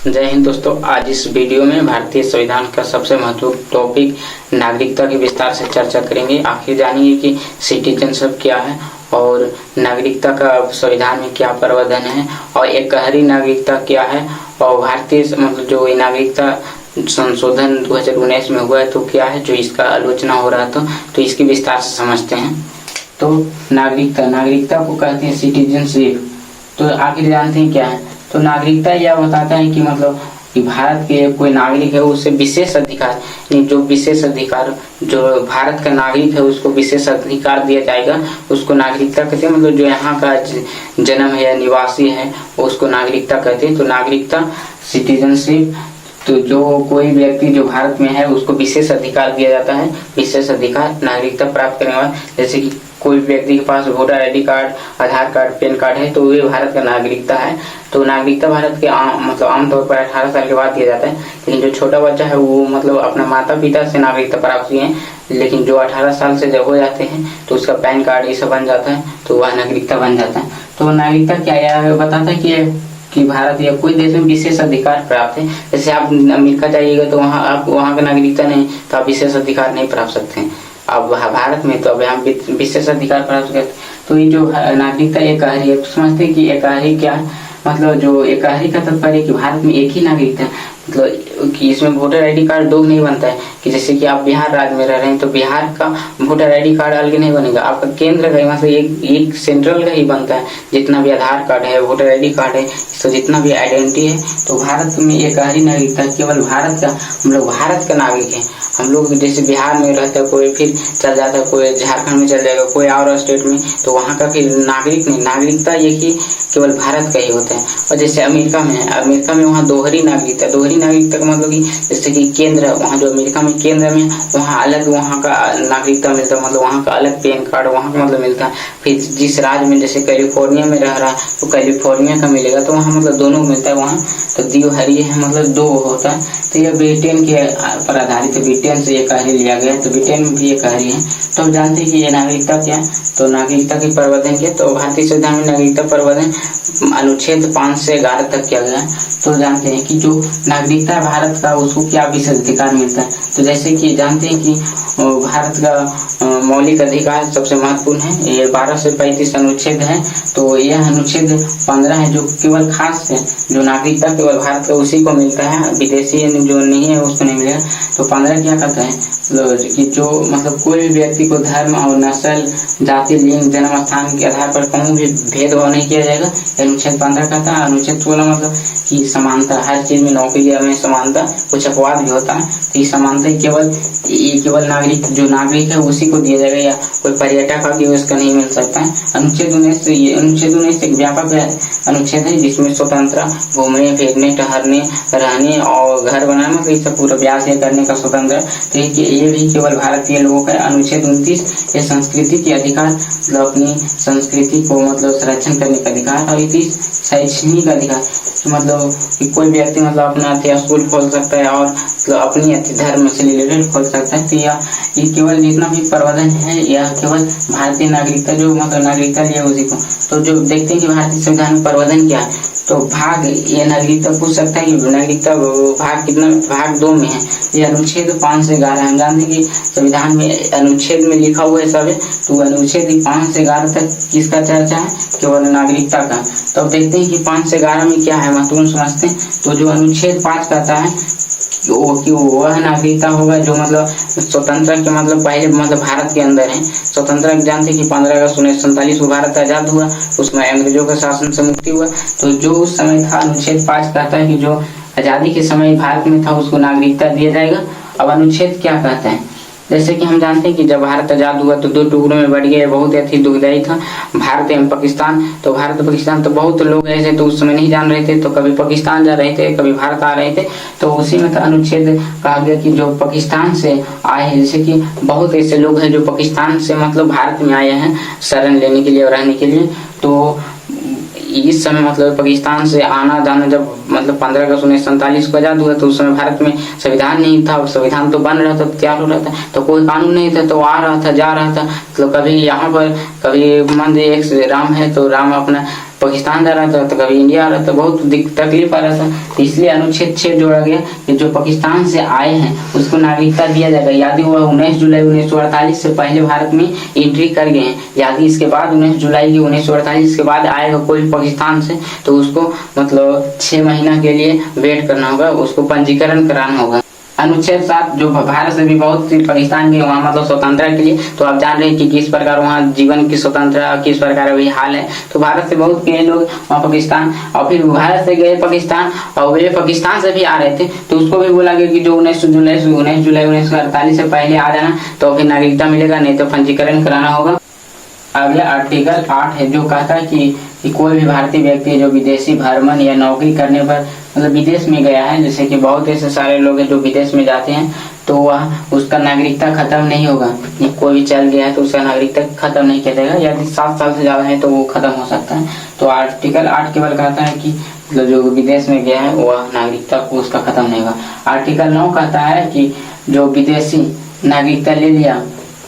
जय हिंद दोस्तों। आज इस वीडियो में भारतीय संविधान का सबसे महत्वपूर्ण टॉपिक नागरिकता की विस्तार से चर्चा करेंगे। आखिर जानिए कि सिटीजनशिप क्या है और नागरिकता का संविधान में क्या प्रावधान है और एकहरी नागरिकता क्या है और भारतीय मतलब जो नागरिकता संशोधन 2019 में हुआ है तो क्या है जो इसका आलोचना हो रहा था, तो इसकी विस्तार से समझते हैं। तो नागरिकता को कहते हैं सिटीजनशिप। तो आखिर जानते हैं क्या है? तो नागरिकता यह बताता है कि मतलब कि भारत के कोई नागरिक है उसे विशेष अधिकार, जो विशेष अधिकार जो भारत का नागरिक है उसको विशेष अधिकार दिया जाएगा, उसको नागरिकता कहते हैं। मतलब जो यहाँ का जन्म है या निवासी है उसको नागरिकता कहते हैं। तो नागरिकता सिटीजनशिप, तो जो कोई व्यक्ति जो भारत में है उसको विशेष अधिकार दिया जाता है। विशेष अधिकार नागरिकता प्राप्त करने वाला, जैसे कि कोई व्यक्ति के पास वोटर आईडी कार्ड, आधार कार्ड, पैन कार्ड है तो ये भारत का नागरिकता है। तो नागरिकता भारत के आमतौर पर 18 साल के बाद दिया जाता है। लेकिन जो छोटा बच्चा है वो मतलब अपना माता पिता से नागरिकता प्राप्त किए हैं, लेकिन जो 18 साल से जब हो जाते हैं तो उसका पैन कार्ड ये सब बन जाता है तो वह नागरिकता बन जाता है। तो नागरिकता क्या यह बताता है कि भारत या कोई देश में विशेष अधिकार प्राप्त है। जैसे आप अमेरिका जाइएगा तो आप वहाँ का नागरिकता नहीं तो आप विशेष अधिकार नहीं प्राप्त सकते हैं। अब भारत में तो अब हम विशेष अधिकार प्राप्त करते। तो ये जो नागरिकता एकहरी है, समझते हैं कि एकहरी क्या है? मतलब जो एकहरी का तात्पर्य कि भारत में एक ही नागरिकता है, मतलब कि इसमें वोटर आईडी कार्ड दो नहीं बनता है कि जैसे कि आप बिहार राज्य में रह रहे हैं तो बिहार का वोटर आईडी कार्ड अलग नहीं बनेगा, आपका केंद्र का मतलब एक सेंट्रल का ही बनता है। जितना भी आधार कार्ड है, वोटर आईडी कार्ड है, तो जितना भी आइडेंटिटी है, तो भारत में एकहरी नागरिकता केवल भारत का, हम लोग भारत का नागरिक है। हम लोग जैसे बिहार में रहता है कोई फिर चल जाता है, कोई झारखंड में चल जाएगा, कोई और स्टेट में, तो वहाँ का फिर नागरिक नहीं, नागरिकता एक ही केवल भारत का ही होता है। और जैसे अमेरिका में है, अमेरिका में वहाँ दोहरी नागरिकता का मतलब कि जैसे कि केंद्र वहाँ जो अमेरिका में केंद्र में वहाँ अलग वहाँ का नागरिकता मिलता है, मतलब वहाँ का अलग पैन कार्ड वहाँ का मतलब मिलता है। फिर जिस राज्य में जैसे कैलिफोर्निया में रह रहा है तो कैलिफोर्निया का मिलेगा, तो वहाँ मतलब दोनों मिलता है वहाँ। तो द्विहरी है मतलब दो होता है। तो यह ब्रिटेन के पर आधारित है, ब्रिटेन से एकहरी लिया गया है, तो ब्रिटेन में भी एकहरी है। तो हम जानते हैं कि ये नागरिकता क्या है। तो नागरिकता की प्रावधान क्या? तो भारतीय संविधान में नागरिकता प्रावधान अनुच्छेद 5 से 11 तक किया गया है। तो जानते हैं कि जो नागरिकता है भारत का उसको क्या विशेष अधिकार मिलता है। तो जैसे कि जानते हैं कि भारत का मौलिक अधिकार सबसे महत्वपूर्ण है, ये 12 से 35 अनुच्छेद है। तो यह अनुच्छेद 15 है जो केवल खास है, जो नागरिकता केवल भारत का उसी को मिलता है, विदेशी जो नहीं है उसको नहीं मिलेगा। तो 15 क्या कहता है कि जो मतलब कोई भी व्यक्ति को धर्म और नस्ल, जाति, लिंग, जन्म स्थान के आधार पर कहूँ भी भेदभाव नहीं किया जाएगा, अनुच्छेद 15 कहता है। अनुच्छेद 16 मतलब कि समानता, हर चीज में नौकरी में समानता, कुछ अपवाद भी होता है तो ये समानता केवल नागरिक जो नागरिक है उसी को दिया जाएगा, या कोई पर्यटक आदि उसका नहीं मिल सकता है। अनुच्छेद 19 एक व्यापक अनुच्छेद है जिसमें स्वतंत्र घूमने, फिरने, ठहरने, रहने और घर बनाने मतलब इसे पूरा अभ्यास करने का स्वतंत्र। तो ये भी केवल भारतीय लोगों का। अनुच्छेद 29 ये संस्कृति के अधिकार, मतलब अपनी संस्कृति को मतलब संरक्षण करने का अधिकार। और 30 शैक्षणिक अधिकार, मतलब कि कोई व्यक्ति मतलब अपना स्कूल खोल सकता है और मतलब अपनी धर्म से रिलेटेड खोल सकता है। तो ये केवल जितना भी प्रावधान है यह केवल भारतीय नागरिकता जो मतलब नागरिकता लिया उसी को। तो जो देखते हैं कि भारतीय संविधान में प्रावधान क्या है, तो भाग ये नागरिकता पूछ सकता है कि नागरिकता भाग कितना, भाग 2 में है। ये अनुच्छेद 5 से 11 हम जानते हैं कि संविधान में अनुच्छेद में लिखा हुआ है सब है। तो अनुच्छेद 5 से 11 तक किसका चर्चा है? केवल नागरिकता का। तो अब देखते हैं कि 5 से 11 में क्या है, महत्वपूर्ण समझते हैं। तो जो अनुच्छेद 5 कहता है कि वह नागरिकता होगा जो मतलब स्वतंत्र के मतलब पहले मतलब भारत के अंदर है। स्वतंत्र जानते हैं कि 15 अगस्त 1947 को भारत आजाद हुआ, उसमें अंग्रेजों के शासन से मुक्ति हुआ। तो जो उस समय था, अनुच्छेद 5 कहता है कि जो आजादी के समय भारत में था उसको नागरिकता दिया जाएगा। अब अनुच्छेद क्या कहता है? जैसे कि हम जानते हैं कि जब भारत आजाद हुआ तो 2 टुकड़ों में बढ़ गया, बहुत अति दुखदायी था, भारत एवं पाकिस्तान। तो भारत और पाकिस्तान तो बहुत लोग ऐसे तो उस समय नहीं जान रहे थे, तो कभी पाकिस्तान जा रहे थे, कभी भारत आ रहे थे। तो उसी में अनुच्छेद कहा गया कि जो पाकिस्तान से आए हैं, जैसे कि बहुत ऐसे लोग हैं जो पाकिस्तान से मतलब भारत में आए हैं शरण लेने के लिए और रहने के लिए। तो इस समय मतलब पाकिस्तान से आना जाना, जब मतलब 15 अगस्त 1947 को आजाद हुआ तो उस समय भारत में संविधान नहीं था, संविधान तो बन रहा था, तैयार हो रहा था, तो कोई कानून नहीं था, तो आ रहा था जा रहा था। तो कभी यहाँ पर कभी मान लीजिए एक राम है तो राम अपना पाकिस्तान जा रहा था तो कभी इंडिया आ रहा था, बहुत तकलीफ आ रहा था। तो इसलिए अनुच्छेद 6 जोड़ा गया कि जो पाकिस्तान से आए हैं उसको नागरिकता दिया जाएगा यदि वह 19 जुलाई 1948 से पहले भारत में एंट्री कर गए हैं। यदि इसके बाद 19 जुलाई 1948 के बाद आएगा कोई पाकिस्तान से तो उसको मतलब 6 महीना के लिए वेट करना होगा, उसको पंजीकरण कराना होगा। अनुच्छेद 7 जो भारत से भी बहुत सी पाकिस्तान के वहाँ मतलब स्वतंत्रता के लिए, तो आप जान रहे हैं कि किस प्रकार वहाँ जीवन की स्वतंत्रता किस प्रकार अभी हाल है। तो भारत से बहुत गए लोग वहाँ पाकिस्तान, और फिर भारत से गए पाकिस्तान और वे पाकिस्तान से भी आ रहे थे तो उसको भी बोला गया कि जो 19 जुलाई 1948 से पहले आ जाना तो फिर नागरिकता मिलेगा, नहीं तो पंजीकरण कराना होगा। अगला आर्टिकल 8 है जो कहता है कि कोई भी भारतीय व्यक्ति जो विदेशी भ्रमण या नौकरी करने पर मतलब विदेश में गया है, जैसे कि बहुत ऐसे सारे लोग हैं जो विदेश में जाते हैं तो वह उसका नागरिकता खत्म नहीं होगा। कोई भी चल गया है तो उसका नागरिकता खत्म नहीं किया जाएगा, यदि 7 साल से ज्यादा है तो वो खत्म हो सकता है। तो आर्टिकल 8 केवल कहता है कि जो विदेश में गया है वह नागरिकता को उसका खत्म नहीं होगा। आर्टिकल 9 कहता है कि जो विदेशी नागरिकता ले लिया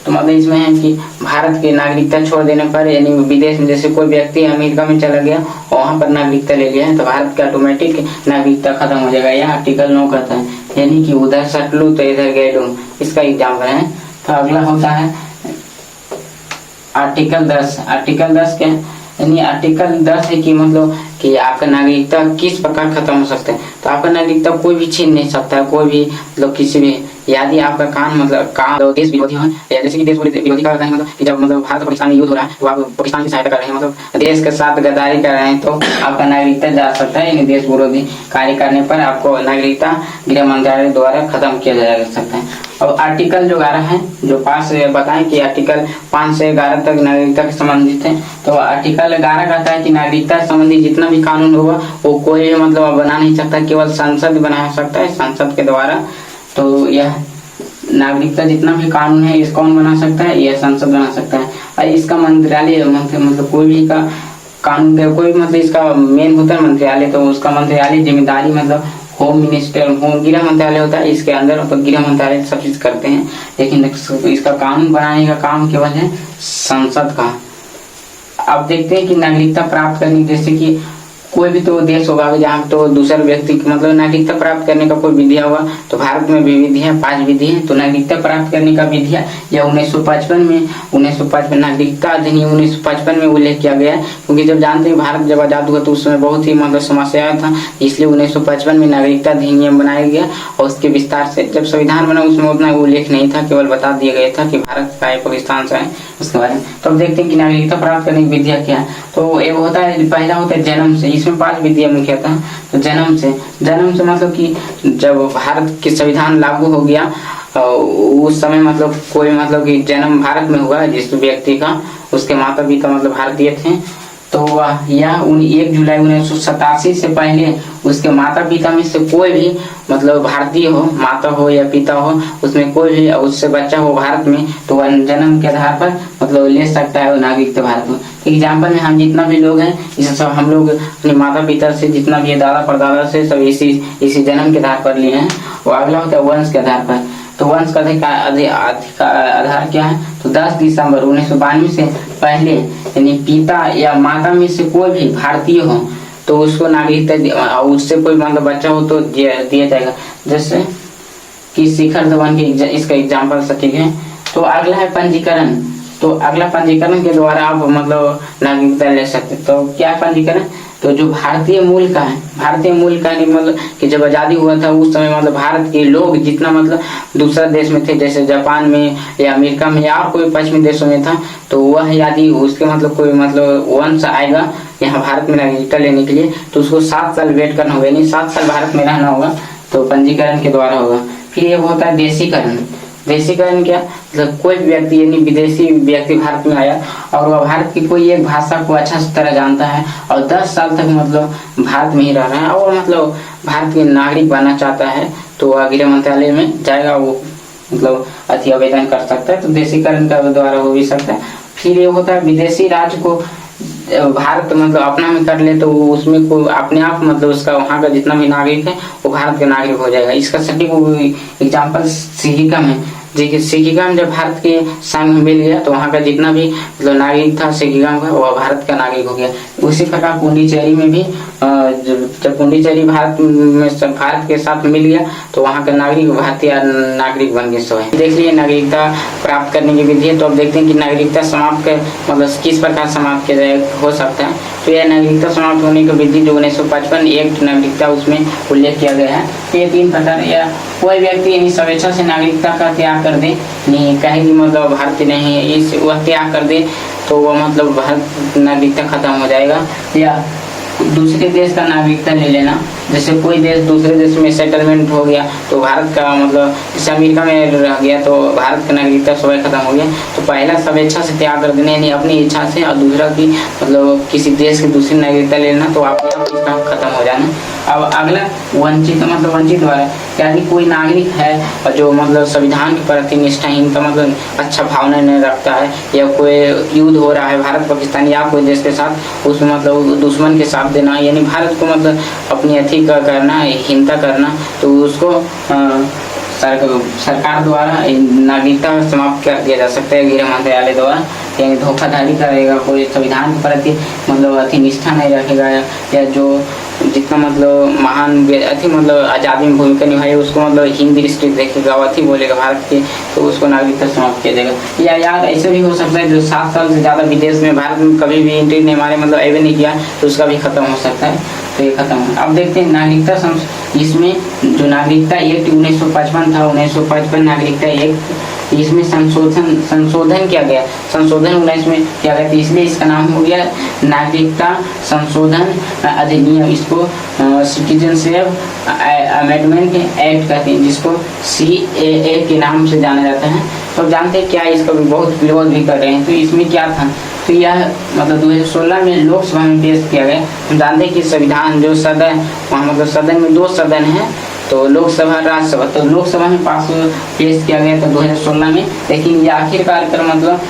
तो मतलब इसमें है कि भारत की नागरिकता छोड़ देने पर यानी विदेश में जैसे कोई व्यक्ति अमेरिका में चला गया और वहां पर नागरिकता ले लिया है तो भारत का ऑटोमेटिक नागरिकता खत्म हो जाएगा। यह आर्टिकल 9 कहता है, यानी कि उधर सट लूं तो इधर गए लूं, इसका एग्जाम्पल है। तो अगला होता है आर्टिकल 10। आर्टिकल 10 क्या यानी आर्टिकल 10 है कि मतलब कि आपका नागरिकता किस प्रकार खत्म हो सकता है। तो आपका नागरिकता कोई भी छीन नहीं सकता है, कोई भी मतलब किसी भी, यदि आपका काम मतलब काम देश विरोधी हो, जैसे कि देश विरोधी का है मतलब कि जब मतलब भारत और पाकिस्तान में युद्ध हो रहा है तो आप पाकिस्तान की सहायता कर रहे हैं, मतलब देश के साथ गद्दारी कर रहे हैं तो आपका नागरिकता जा सकता है। यानी देश विरोधी कार्य करने पर आपको नागरिकता गृह मंत्रालय द्वारा खत्म किया जा सकता है। और आर्टिकल जो 11 है जो 5 से बताएं कि आर्टिकल 5 से 11 तक नागरिकता के संबंधित है। तो आर्टिकल 11 कहता है कि नागरिकता संबंधी जितना भी कानून होगा वो कोई मतलब बना नहीं सकता, केवल संसद बना सकता है, संसद के द्वारा। तो यह नागरिकता जितना भी कानून है इस कौन बना सकता है, यह संसद बना सकता है। और इसका मंत्रालय मतलब कोई भी का कानून का कोई मतलब इसका मेन होता है मंत्रालय, तो उसका मंत्रालय जिम्मेदारी मतलब होम मिनिस्टर होम गृह मंत्रालय होता है, इसके अंदर तो गृह मंत्रालय सब चीज करते हैं, लेकिन इसका कानून बनाने का काम केवल है संसद का। अब देखते हैं कि नागरिकता प्राप्त करने जैसे कि कोई भी तो देश होगा जहाँ तो दूसरे व्यक्ति मतलब नागरिकता प्राप्त करने का कोई विधि होगा। तो भारत में भी विधि है, 5 विधि है। तो नागरिकता प्राप्त करने का विधि यह 1955 नागरिकता अधिनियम 1955 में उल्लेख किया गया है, क्योंकि जब जानते हैं भारत जब आजाद हुआ तो उस समय बहुत ही मतलब समस्या था, इसलिए 1955 में नागरिकता अधिनियम बनाया गया। और उसके विस्तार से जब संविधान बना उसमें उतना उल्लेख नहीं था, केवल बता दिया गया था कि भारत का है पाकिस्तान से है उसके बारे में। तो अब देखते हैं कि नागरिकता प्राप्त करने की विधियां क्या है। तो एक होता है पहला होता है जन्म से, इसमें 5 विधियां मुख्यतः। तो जन्म से मतलब कि जब भारत की संविधान लागू हो गया उस समय मतलब कोई मतलब कि जन्म भारत में हुआ जिस व्यक्ति का उसके माता पिता मतलब भारतीय थे, तो यह 1 जुलाई 1987 से पहले उसके माता पिता में से कोई भी मतलब भारतीय हो, माता हो या पिता हो, उसमें कोई भी उससे बच्चा हो भारत में तो वह जन्म के आधार पर मतलब ले सकता है नागरिकता भारत में। एग्जाम्पल में हम जितना भी लोग हैं इसे सब हम लोग अपने माता पिता से जितना भी दादा परदादा से सब इसी जन्म के आधार पर लिए हैं। और अगला होता है वंश के आधार पर। तो वंश का आधार क्या है, तो 10 दिसंबर 1992 से पहले यानी पिता या माता में से कोई भी भारतीय हो तो उसको नागरिकता, उससे कोई मतलब बच्चा हो तो दिया जाएगा, जैसे कि शिखर धवन की इसका एग्जाम्पल सटीक है। तो अगला है पंजीकरण। तो अगला पंजीकरण के द्वारा आप मतलब नागरिकता ले सकते। तो क्या पंजीकरण, तो जो भारतीय मूल का है मतलब कि जब आजादी हुआ था उस समय मतलब भारत के लोग जितना मतलब दूसरा देश में थे जैसे जापान में या अमेरिका में या और कोई पश्चिमी देशों में था, तो वह यदि उसके मतलब कोई मतलब वंश आएगा यहाँ भारत में नागरिकता लेने के लिए तो उसको 7 साल वेट करना होगा, यानी 7 साल भारत में रहना होगा। तो पंजीकरण के द्वारा होगा। फिर ये होता है देशीकरण। देशीकरण क्या मतलब कोई व्यक्ति यानी विदेशी व्यक्ति भारत में आया और वह भारत की कोई एक भाषा को अच्छा तरह जानता है और 10 साल तक मतलब भारत में ही रह रहा है और मतलब भारत के नागरिक बनना चाहता है तो वह गृह मंत्रालय में जाएगा, वो मतलब अति आवेदन कर सकता है। तो देशीकरण का द्वारा हो भी सकता है। फिर ये होता है विदेशी राज्य को भारत मतलब अपना में कर ले तो उसमें कोई अपने आप मतलब उसका वहाँ का जितना भी नागरिक है वो भारत के नागरिक हो जाएगा। इसका सटीक एग्जाम्पल सिक्किम है। सिक्किम जब भारत के संग में मिल गया तो वहाँ का जितना भी मतलब नागरिक था सिक्किम का, वह भारत का नागरिक हो गया। उसी प्रकार पुडुचेरी में भी जब पुडुचेरी भारत के साथ मिल गया तो वहाँ का नागरिक भारतीय नागरिक बन गए। सब देख लिए नागरिकता प्राप्त करने की विधि है। तो अब देखते हैं कि नागरिकता समाप्त मतलब किस प्रकार समाप्त किया जाए हो सकता है। तो यह नागरिकता समाप्त होने की विधि जो 1955 एक्ट नागरिकता उसमें उल्लेख किया गया है। तो ये 3 प्रकार, या कोई व्यक्ति यानी स्वेच्छा से नागरिकता का त्याग कर दे, नहीं कहे कि मतलब भारतीय नहीं है, इस वह त्याग कर दे तो वह मतलब भारत नागरिकता खत्म हो जाएगा। या दूसरे देश का नागरिकता ले लेना, जैसे कोई देश दूसरे देश में सेटलमेंट हो गया तो भारत का मतलब जैसे अमेरिका में रह गया तो भारत का नागरिकता स्वयं खत्म हो गया। तो पहला स्वेच्छा से त्याग कर देना यानी अपनी इच्छा से, और दूसरा की मतलब किसी देश की दूसरी नागरिकता ले लेना तो आपका खत्म हो जाना। अब अगला वंचित मतलब वंचित वाला यानी कोई नागरिक है और जो मतलब संविधान के प्रति निष्ठाहीन का मतलब अच्छा भावना नहीं रखता है, या कोई युद्ध हो रहा है भारत पाकिस्तान या कोई देश के साथ, उसमें मतलब दुश्मन के साथ देना यानी भारत को मतलब अपनी अथी का करना, हिंसा करना, तो उसको सरकार द्वारा नागरिकता समाप्त कर दिया जा सकता है गृह मंत्रालय द्वारा। यानी धोखाधड़ी करेगा, कोई संविधान के प्रति मतलब अति निष्ठा नहीं रखेगा, या जो जितना मतलब महान अति मतलब आज़ादी में भूमिका निभाई उसको मतलब हिंदी दृष्टि देखेगा, अति बोलेगा भारत के, तो उसको नागरिकता समाप्त किया जाएगा। या यार ऐसे भी हो सकता है जो 7 साल से ज़्यादा विदेश में भारत में कभी भी एंट्री नहीं मारे मतलब एवे नहीं किया तो उसका भी खत्म हो सकता है। तो ये खत्म है। अब देखते हैं नागरिकता इसमें जो नागरिकता एक्ट 1955 था, 1955 नागरिकता एक्ट, इसमें संशोधन किया गया, संशोधन 19 में किया गया, तो इसलिए इसका नाम हो गया नागरिकता संशोधन अधिनियम। इसको सिटीजनशिप अमेंडमेंट एक्ट कहते हैं, जिसको CAA के नाम से जाना जाता है। तो जानते हैं क्या इसका भी बहुत विरोध भी कर रहे हैं। तो इसमें क्या था, तो यह मतलब 2016 में लोकसभा में पेश किया गया। हम जानते हैं कि संविधान जो सदन वहाँ मतलब सदन में 2 सदन है, तो लोकसभा राज्यसभा, तो लोकसभा में पेश किया गया था 2016 में, लेकिन ये आखिरकार कर मतलब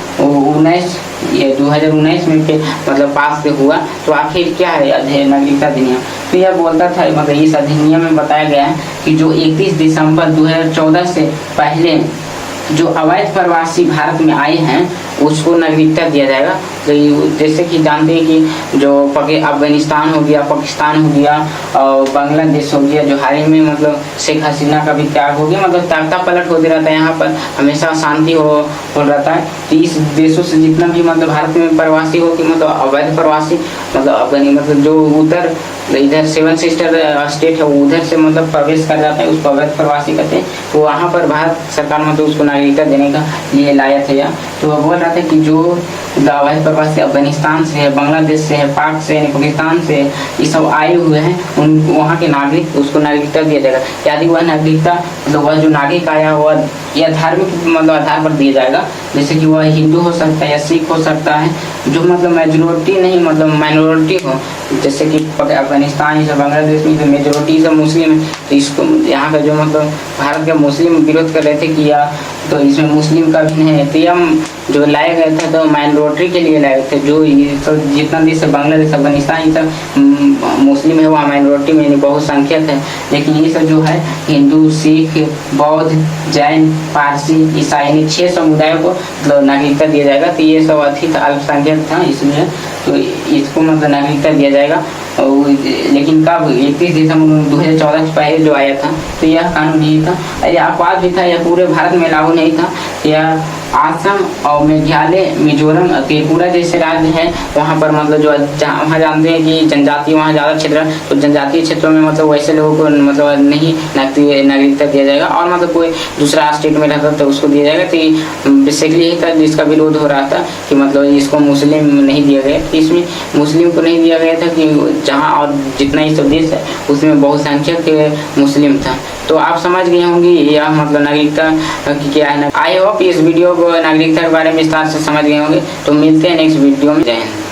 2019 में मतलब पास हुआ। तो आखिर क्या है नागरिकता अधिनियम, तो यह बोलता था मतलब इस अधिनियम में बताया गया है कि जो 31 दिसंबर 2014 से पहले जो अवैध प्रवासी भारत में आए हैं उसको नागरिकता दिया जाएगा। तो जैसे कि जानते हैं कि जो अफगानिस्तान हो गया, पाकिस्तान हो गया और बांग्लादेश हो गया, जो हाल ही में मतलब शेख हसीना का भी त्याग हो गया, मतलब ताकता पलट होते रहता है, यहाँ पर हमेशा शांति हो रहता है। तो इस देशों से जितना भी मतलब भारत में प्रवासी हो कि मतलब अवैध प्रवासी मतलब अफगानी मतलब जो उधर इधर 7 सिस्टर स्टेट है उधर से मतलब प्रवेश कर जाता है, उसको अवैध प्रवासी कहते हैं। तो वहाँ पर भारत सरकार मतलब उसको नागरिकता देने का ये लाया था। तो वो बोल रहा था कि जो अवैध प्रवासी अफगानिस्तान से है, बांग्लादेश से है, पाक से है, पाकिस्तान से ये सब आए हुए हैं, उन वहाँ के नागरिक उसको नागरिकता दिया जाएगा। यदि वह नागरिकता मतलब वह जो नागरिक आया हुआ या धार्मिक मतलब आधार पर दिया जाएगा, जैसे कि वह हिंदू हो सकता है या सिख हो सकता है, जो मतलब मेजोरिटी नहीं मतलब माइनॉरिटी हो, जैसे कि अफगानिस्तान या बांग्लादेश में तो मेजोरिटी सब मुस्लिम है। तो इसको यहाँ का जो मतलब भारत के मुस्लिम विरोध कर रहे थे कि या तो इसमें मुस्लिम का भी नहीं है, तो यह जो लाया गया था तो माइनॉरिटी के लिए लाए थे। जो तो जितना देश है बांग्लादेश अफगानिस्तान ये सब मुस्लिम है, वहाँ माइनॉरिटी में बहुसंख्यक है, लेकिन ये सब जो है हिंदू, सिख, बौद्ध, जैन, पारसी, ईसाई 6 समुदायों को मतलब नागरिकता दिया जाएगा। तो ये सब अधिक अल्पसंख्यक था, इसलिए तो इसको मतलब नागरिकता दिया जाएगा। और लेकिन कब 31 दिसंबर 2014 से पहले जो आया था तो यह कानून नहीं था, यह अपवाद भी था, यह पूरे भारत में लागू नहीं था। यह आसम और मेघालय, मिजोरम, त्रिपुरा जैसे राज्य हैं वहाँ पर मतलब जो वहाँ जानते हैं कि जनजाति वहाँ ज़्यादा क्षेत्र है, तो जनजातीय क्षेत्रों में मतलब वैसे लोगों को मतलब नहीं नागरिकता दिया जाएगा, और मतलब कोई दूसरा स्टेट में रहता तो उसको दिया जाएगा। तो बेसिकली यही था जिसका विरोध हो रहा था कि मतलब इसको मुस्लिम नहीं दिया गया। इसमें मुस्लिम को नहीं दिया गया था कि जहाँ और जितना ही सब देश है उसमें बहुसंख्यक मुस्लिम था। तो आप समझ गए होंगे यह मतलब नागरिकता की क्या है। आई होप इस वीडियो को नागरिकता के बारे में विस्तार से समझ गए होंगे। तो मिलते हैं नेक्स्ट वीडियो में। जय हिंद।